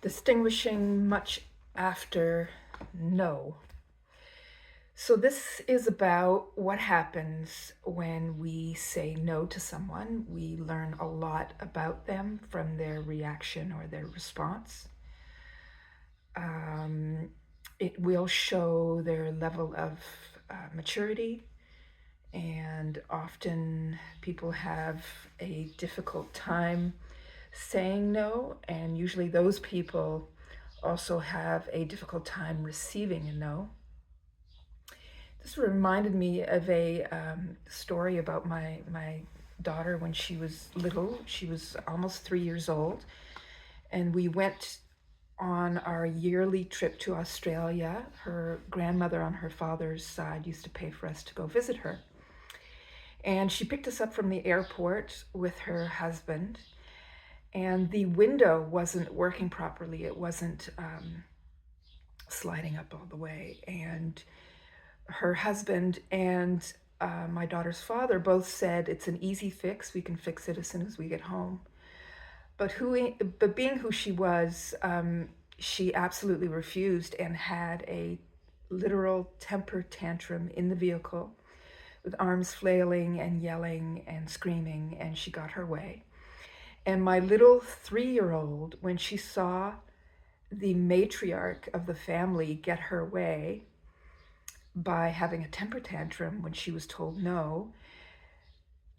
distinguishing much after no. So, this is about what happens when we say no to someone. We learn a lot about them from their reaction or their response. Um, it will show their level of maturity, and often people have a difficult time saying no, and usually those people also have a difficult time receiving a no. This reminded me of a story about my daughter when she was little. She was almost 3 years old, and we went on our yearly trip to Australia. Her grandmother on her father's side used to pay for us to go visit her. And she picked us up from the airport with her husband, and the window wasn't working properly. It wasn't sliding up all the way. And her husband and my daughter's father both said it's an easy fix. We can fix it as soon as we get home. But being who she was, she absolutely refused and had a literal temper tantrum in the vehicle with arms flailing and yelling and screaming, and she got her way. And my little 3-year-old, when she saw the matriarch of the family get her way by having a temper tantrum when she was told no,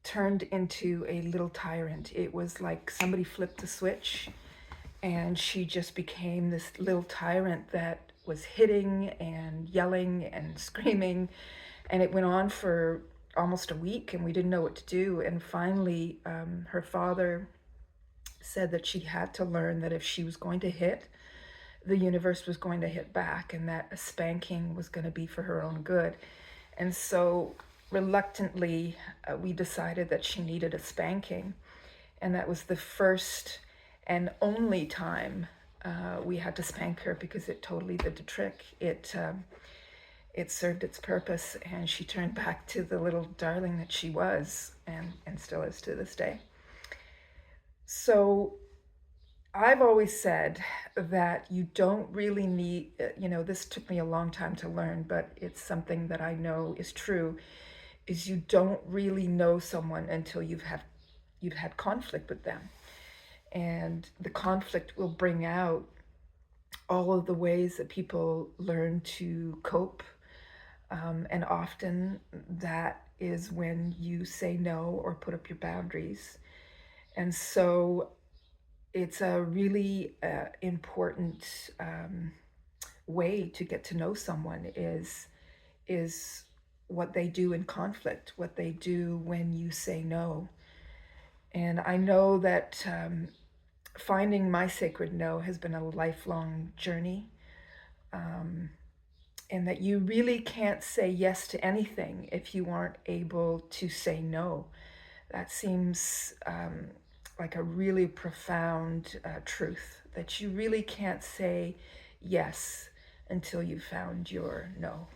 turned into a little tyrant. It was like somebody flipped the switch, and she just became this little tyrant that was hitting and yelling and screaming. And it went on for almost a week, and we didn't know what to do. And finally, her father said that she had to learn that if she was going to hit, the universe was going to hit back, and that a spanking was going to be for her own good. And so reluctantly, we decided that she needed a spanking. And that was the first and only time we had to spank her, because it totally did the trick. It served its purpose, and she turned back to the little darling that she was, and still is to this day. So I've always said that you don't really need, this took me a long time to learn, but it's something that I know is true, is you don't really know someone until you've had conflict with them. And the conflict will bring out all of the ways that people learn to cope. And often that is when you say no or put up your boundaries. And so it's a really important way to get to know someone is what they do in conflict, what they do when you say no. And I know that finding my sacred no has been a lifelong journey, and that you really can't say yes to anything if you aren't able to say no. That seems like a really profound truth, that you really can't say yes until you've found your no.